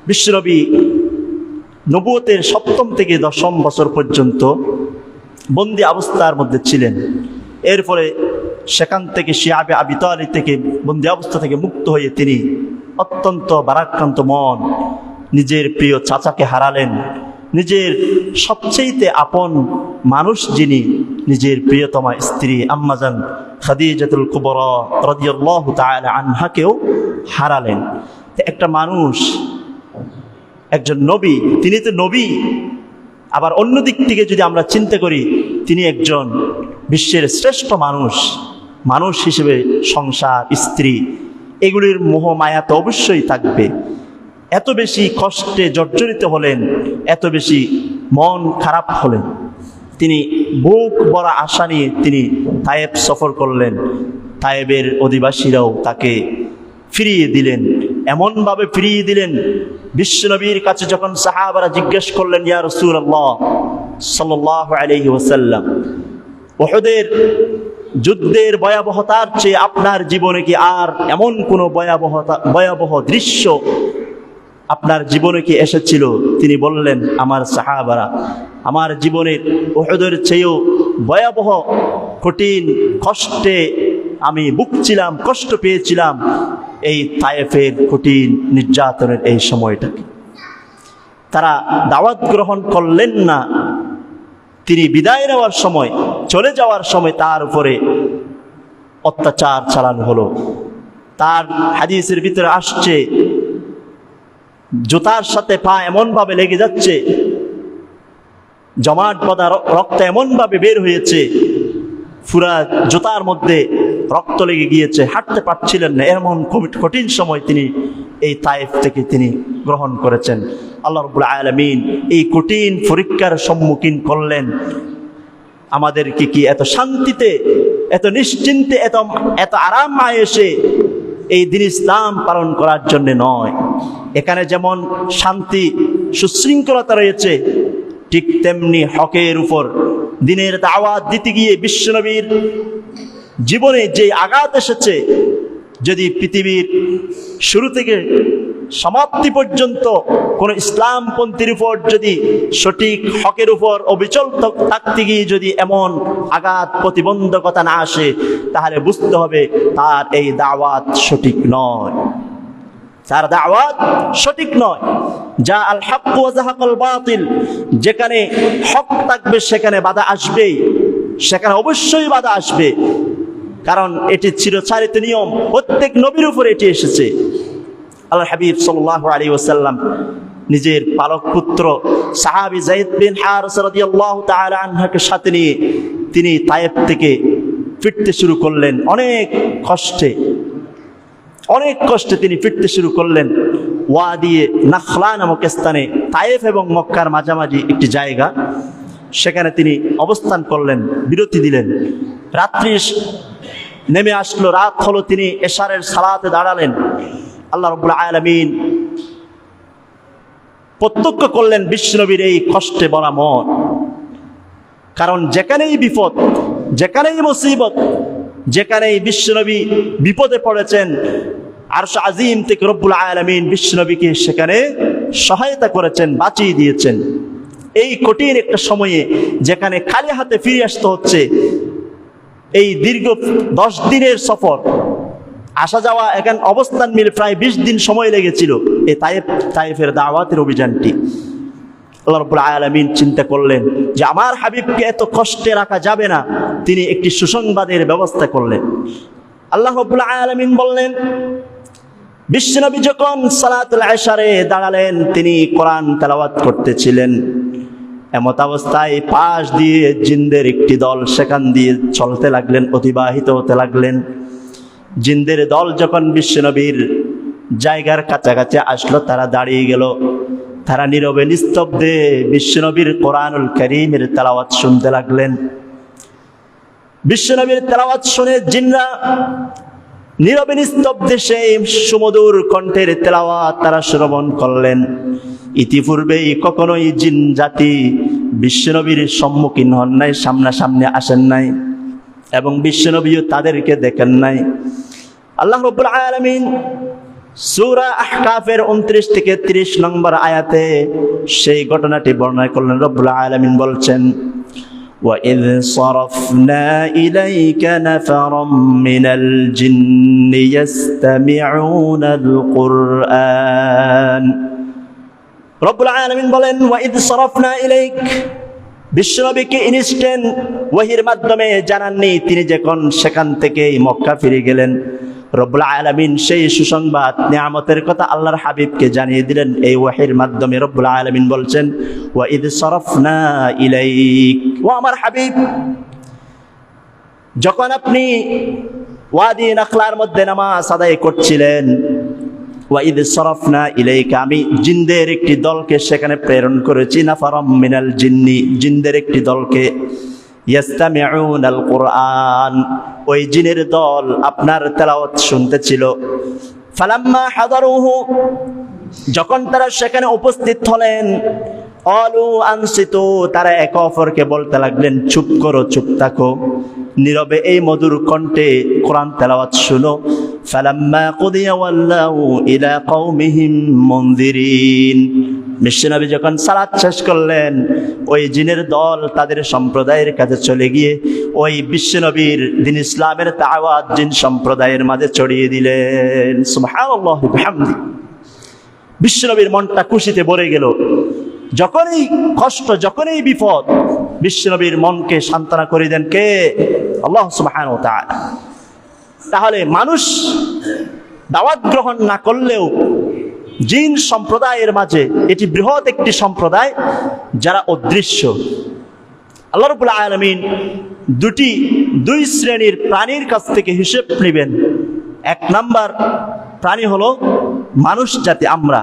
বিশ্বনবী নবুয়তের 7ম থেকে 10ম বছর পর্যন্ত বন্দি অবস্থার মধ্যে ছিলেন। এরপরে সেখান থেকে শিয়াবে আবি তালিব থেকে বন্দি অবস্থা থেকে মুক্ত হয়ে তিনি অত্যন্ত ভারাক্রান্ত মন, নিজের প্রিয় চাচাকে হারালেন। নিজের সবচেয়ে আপন মানুষ যিনি, নিজের প্রিয়তমা স্ত্রী আম্মাজান খাদিজাতুল কুবরা রাদিয়াল্লাহু তাআলা আনহাকেও হারালেন। একটা মানুষ, একজন নবী, তিনি তো নবী, আবার অন্য দিক থেকে যদি আমরা চিন্তা করি তিনি একজন বিশ্বের শ্রেষ্ঠ মানুষ হিসেবে সংসার, স্ত্রী, এগুলির মোহ মায়া তো অবশ্যই থাকবে। এত বেশি কষ্টে জর্জরিত হলেন, এত বেশি মন খারাপ হলেন, তিনি বুক ভরা আশা নিয়ে তিনি তায়েব সফর করলেন। তায়েবের অধিবাসীরাও তাকে ফিরিয়ে দিলেন, এমনভাবে ফিরিয়ে দিলেন, বিশ্বনবীর কাছে যখন সাহাবারা জিজ্ঞেস করলেন, ইয়া রাসূলুল্লাহ সাল্লাল্লাহু আলাইহি ওয়াসাল্লাম, উহুদের যুদ্ধের ভয়াবহতার চেয়ে আপনার জীবনে কি আর এমন কোনো ভয়াবহ দৃশ্য আপনার জীবনে কি এসেছিল? তিনি বললেন, আমার সাহাবারা, আমার জীবনের উহুদের চেয়েও ভয়াবহ কঠিন কষ্টে আমি ভুগছিলাম, কষ্ট পেয়েছিলাম এই তায়েফের কঠিন নির্যাতনের এই সময়টাকে। তারা দাওয়াত গ্রহণ করলেন না। তিনি বিদায় নেওয়ার সময়, চলে যাওয়ার সময় তার উপরে অত্যাচার চালানো হলো। তার হাদিসের ভিতরে আসছে, জুতার সাথে পা এমনভাবে লেগে যাচ্ছে, জমাট বাঁধা রক্ত এমনভাবে বের হয়েছে, পুরা জুতার মধ্যে রক্ত লেগে গিয়েছে, হাঁটতে পারছিলেন না। এমন কঠিন সময় তিনি এই তায়েফ থেকে তিনি গ্রহণ করেছেন। আল্লাহ রাব্বুল আলামিন এই কঠিন পরীক্ষার সম্মুখীন করলেন আমাদেরকে কি এত শান্তিতে, এত নিশ্চিন্তে, এত আরাম আয়েশে এই দিন ইসলাম পালন করার জন্য নয়। এখানে যেমন শান্তি সুশৃঙ্খলতা রয়েছে, ঠিক তেমনি হকের উপর দিনের দাওয়াত দিতে গিয়ে বিশ্বনবীর জীবনে যে আঘাত এসেছে, যদি পৃথিবীর শুরু থেকে সমাপ্তি পর্যন্ত কোন ইসলামপন্থীর উপর যদি সঠিক হকের উপর অবিচল থাকতে গিয়ে যদি এমন আঘাত প্রতিবন্ধকতা না আসে, তাহলে বুঝতে হবে তার এই দাওয়াত সঠিক নয়, তার দাওয়াত সঠিক নয়। যা আল হক ওয়া যাহাকাল বাতিল, যেখানে হক থাকবে সেখানে বাধা আসবেই, সেখানে অবশ্যই বাধা আসবে, কারণ এটি চিরচারিত নিয়ম, প্রত্যেক নবীর উপরে এটি এসেছে। আল্লাহর হাবিব সাল্লাল্লাহু আলাইহি ওয়াসাল্লাম নিজের পালক পুত্র সাহাবী যায়েদ বিন হারিসা রাদিয়াল্লাহু তাআলা আনহুকে সাথে নিয়ে তিনি তায়েফ থেকে ফিরতে শুরু করলেন। অনেক কষ্টে তিনি ফিরতে শুরু করলেন। ওয়াদি নাখলা নামক স্থানে, তায়েফ এবং মক্কার মাঝামাঝি একটি জায়গা, সেখানে তিনি অবস্থান করলেন, বিরতি দিলেন। রাত্রি নেমে আসলো, রাত হলো, তিনি এশারের সালাতে দাঁড়ালেন। আল্লাহ রাব্বুল আলামিন প্রত্যক্ষ করলেন বিশ্বনবীর এই কষ্টে ভরা মন। কারণ যেখানেই বিপদ, যেখানেই মুসিবত, যেখানেই বিশ্বনবী বিপদে পড়েছেন, আরশ আজিম থেকে রব্বুল আলামিন বিশ্বনবীকে সেখানে সহায়তা করেছেন, বাঁচিয়ে দিয়েছেন। এই কঠিন একটা সময়ে যেখানে খালি হাতে ফিরে আসতে হচ্ছে, এই দীর্ঘ 10 দিনের সফর, আসা যাওয়া, এখানে অবস্থান মিলে প্রায় 20 দিন সময় লেগেছিল এই তায়েফের দাওয়াতের অভিযানটি। আল্লাহ রাব্বুল আলামিন চিন্তা করলেন যে আমার হাবিবকে এত কষ্টে রাখা যাবে না, তিনি একটি সুসংবাদের ব্যবস্থা করলেন। আল্লাহ রাব্বুল আলামিন বললেন, বিশ্বনবী যখন সালাতুল ইশারে দাঁড়ালেন, তিনি কোরআন তেলাওয়াত করতেছিলেন। এমত অবস্থায় পাশ দিয়ে জিনদের একটি দল সেখান দিয়ে চলতে লাগলেন, অতিবাহিত হতে লাগলেন। জিনদের দল যখন বিশ্বনবীর জায়গার কাছাকাছি আসলো, তারা দাঁড়িয়ে গেল। তারা নীরবে নিস্তব্ধে বিশ্বনবীর কোরআনুল কারীমের তেলাওয়াত শুনতে লাগলেন। বিশ্বনবীর তেলাওয়াত শুনে জিনরা নীরবে নিস্তব্ধে সেই সুমধুর কণ্ঠের তেলাওয়াত তারা শ্রবণ করলেন। ইতিপূর্বেই কখনোই জিন জাতি বিশ্বনবীর সম্মুখীন হন নাই, সামনাসামনি আসেন নাই, এবং বিশ্বনবীও তাদেরকে দেখেন নাই। আল্লাহ রাব্বুল আলামিন সূরা আহকাফের 29 থেকে 30 নম্বর আয়াতে সেই ঘটনাটি বর্ণনা করলেন। রব্বুল আলামিন বলছেন, وَإِذْ صَرَفْنَا إِلَيْكَ نَفَرًا مِنَ الْجِنِّ يَسْتَمِعُونَ الْقُرْآنَ। রব্বুল আলামিন বলেন, وَإِذْ صَرَفْنَا إِلَيْكَ, বিশ্বনবীকে ইনস্ট্যান্ট ওহীর মাধ্যমে জানাননি, তিনি যখন সেখান থেকে মক্কা ফিরে গেলেন, রব্বুল আলামিন সেই সুসংবাদ নিয়ামতের কথা আল্লাহর হাবিবকে জানিয়ে দিলেন এই ওহীর মাধ্যমে। রব্বুল আলামিন বলছেন, ওয়াইদ সরফনা ইলাইক, ও আমার হাবিব, যখন আপনি ওয়াদি নাখলার মধ্যে নামাজ আদায় করছিলেন, ওয়াইদ সরফনা ইলাইকা, আমি জিনদের একটি দলকে সেখানে প্রেরণ করেছি, নাফারাম মিনাল জিন্নি, জিনদের একটি দলকে, ইয়াস্তামিউনাল কুরআন, ওই জিনের দল আপনার তেলাওয়াত শুনতেছিল। ফালাম্মা হাদারুহু, যখন তারা সেখানে উপস্থিত হলেন, অলু আনসিতু, তারা একে অপরকে বলতে লাগলেন, চুপ করো, চুপ থাকো, নীরবে এই মধুর কণ্ঠে কোরআন তেলাওয়াত শুনো। ফালাম্মা কুদিয়া ওয়াল্লাউ ইলা কওমিহিম মুনযিরিন, বিশ্বনবী যখন সালাত শেষ করলেন, ওই জিনের দল তাদের সম্প্রদায়ের কাছে চলে গিয়ে ওই বিশ্বনবীর দিন ইসলামের দাওয়াত জিন সম্প্রদায়ের মাঝে ছড়িয়ে দিলেন। সুবহানাল্লাহ ওয়া বিহামদি। বিশ্বনবীর মনটা খুশিতে ভরে গেল। যখনই কষ্ট, যখনই বিপদ, বিশ্বনবীর মনকে সান্ত্বনা করে দেন কে? আল্লাহ সুবহানাহু ওয়া তাআলা। তাহলে মানুষ দাওয়াত গ্রহণ না করলেও জিন সম্প্রদায়ের মাঝে এটি বৃহৎ একটি সম্প্রদায় যারা অদৃশ্য। আল্লাহ রাব্বুল আলামিন দুই শ্রেণীর প্রাণীর কাছ থেকে হিসেব নেবেন। এক নাম্বার প্রাণী হলো মানুষ জাতি, আমরা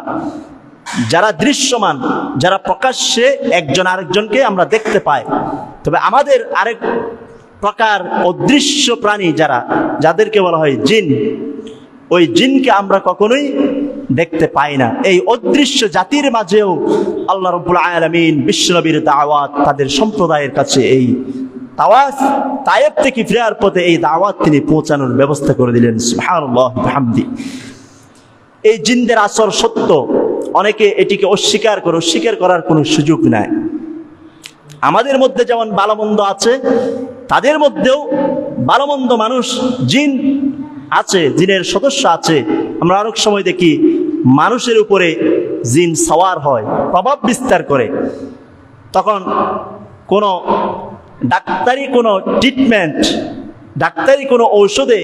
যারা দৃশ্যমান, যারা প্রকাশ্যে একজন আরেকজনকে আমরা দেখতে পাই। তবে আমাদের আরেক প্রকার অদৃশ্য প্রাণী যাদেরকে বলা হয় জিন, ওই জিনকে আমরা কখনোই দেখতে পাই না। এই অদৃশ্য জাতির মাঝেও আল্লাহ রাব্বুল আলামিন বিশ্বনবীর দাওয়াত তাদের সম্প্রদায়ের কাছে, এই তায়েব থেকে ফিরার পথে এই দাওয়াত তিনি পৌঁছানোর ব্যবস্থা করে দিলেন। সুবহানাল্লাহ ওয়া বিহামদি। এই জিনদের আসর সত্য, অনেকে এটিকে অস্বীকার করে, অস্বীকার করার কোনো সুযোগ নাই। আমাদের মধ্যে যেমন ভালো মন্দ আছে, তাদের মধ্যেও ভালো মন্দ মানুষ জিন আছে, জিনের সদস্য আছে। আমরা অনেক সময় দেখি মানুষের উপরে জিন সওয়ার হয়, প্রভাব বিস্তার করে। তখন কোনো ডাক্তারি কোনো ট্রিটমেন্ট, ডাক্তারি কোনো ঔষধে,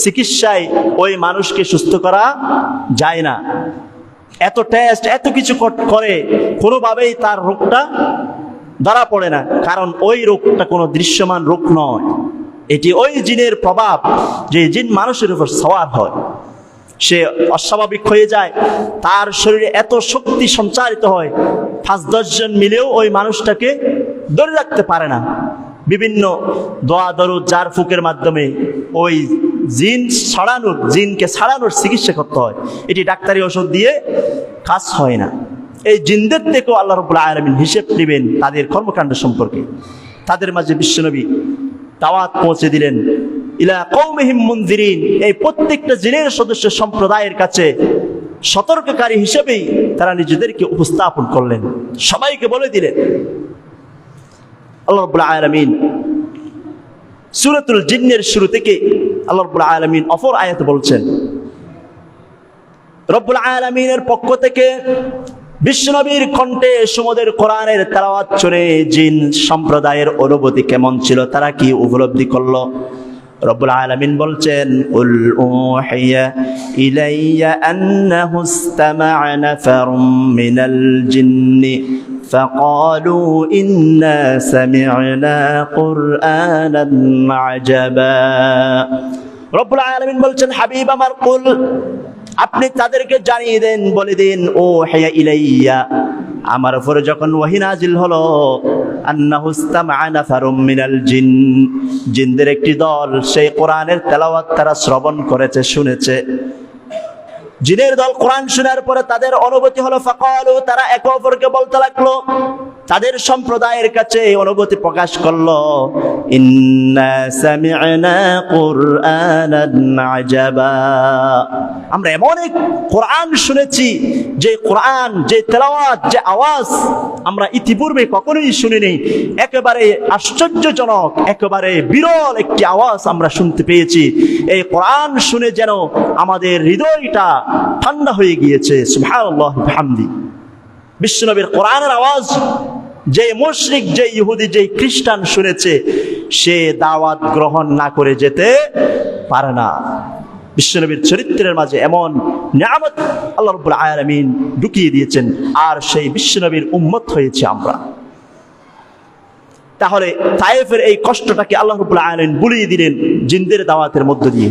চিকিৎসায় ওই মানুষকে সুস্থ করা যায় না। এত টেস্ট, এত কিছু করে, কোনোভাবেই তার রোগটা ধরা পড়ে না, কারণ ওই রোগটা কোনো দৃশ্যমান রোগ নয়। এটি ওই জিনের প্রভাব, যে জিন মানুষের উপর সওয়ার হয়, সে অস্বাভাবিক হয়ে যায়, তার শরীরে এত শক্তি সঞ্চারিত হয়, 5-10 জন মিলেও ওই মানুষটাকে ধরে রাখতে পারে না। বিভিন্ন দোয়া দরুদ জার ফুকের মাধ্যমে ওই জিনকে ছাড়ানোর চিকিৎসা করতে হয়। এটি ডাক্তারি ওষুধ দিয়ে কাজ হয় না। এই জিনদের থেকেও আল্লাহ রাব্বুল আলামিন হিসেব নেবেন তাদের কর্মকাণ্ড সম্পর্কে। তাদের মাঝে বিশ্বনবী দাওয়াত পৌঁছে দিলেন, ইলা কওমিহিম মুনযিরিন, এই প্রত্যেকটা জিনের সদস্য সম্প্রদায়ের কাছে সতর্ককারী হিসেবেই তারা নিজেদেরকে উপস্থাপন করলেন, সবাইকে বলে দিলেন। আল্লাহ রাব্বুল আলামিন সূরাতুল জিন্নের শুরু থেকে আল্লাহ রাব্বুল আলামিন অপর আয়াতে বলছেন, রব্বুল আলামিনের পক্ষ থেকে বিশ্বনবীর কণ্ঠে সমুদ্রের কোরআনের তেলাওয়াত শুনে জিন সম্প্রদায়ের অনুভূতি কেমন ছিল, তারা কি উপলব্ধি করলো? রব্বুল আলামিন বলছেন, উল উহিয়া ইলাইয়া আন্নাহু ইসতামা'a নাফারুম মিনাল জিন্নি ফাকালু ইন্না সামি'না কুরআনান আজাবা। রব্বুল আলামিন বলছেন, হাবিব আমার, কুল, আপনি তাদেরকে জানিয়ে দেন, বলে দিন, ও হিয়া ইলাইয়া, আমার উপরে যখন ওহী নাজিল হলো, আন্নাহু ইসতামা'a নাফারুম মিনাল জিন, জিনদের একটি দল সেই কোরআনের তেলাওয়াত তারা শ্রবণ করেছে, শুনেছে। জিনের দল কোরআন শোনার পরে তাদের অনুভূতি হলো ফাকালু, তারা একে অপরকে বলতে লাগলো, তাদের সম্প্রদায়ের কাছে এই অনুভূতি প্রকাশ করলো, ইন্না সামি'না কুরআনান আজাবা, আমরা এমন এক কোরআন শুনেছি যে কোরআন, যে তেলাওয়াত, যে আওয়াজ আমরা ইতিপূর্বে কখনোই শুনিনি। একেবারে আশ্চর্যজনক, একেবারে বিরল একটি আওয়াজ আমরা শুনতে পেয়েছি। এই কোরআন শুনে যেন আমাদের হৃদয়টা ঠান্ডা হয়ে গিয়েছে। সুবহানাল্লাহ বিহামদি। বিশ্বনবীর কোরআনের আওয়াজ যে মুশরিক, যে ইহুদি, যে খ্রিস্টান শুনেছে, সে দাওয়াত গ্রহণ না করে যেতে পারে না। বিশ্বনবীর চরিত্রের মাঝে এমন নিয়ামত আল্লাহ রাব্বুল আলামিন ঢুকিয়ে দিয়েছেন, আর সেই বিশ্বনবীর উম্মত হয়েছে আমরা। তাহলে তায়েফের এই কষ্টটাকে আল্লাহ রাব্বুল আলামিন ভুলিয়ে দিলেন জিনদের দাওয়াতের মধ্য দিয়ে।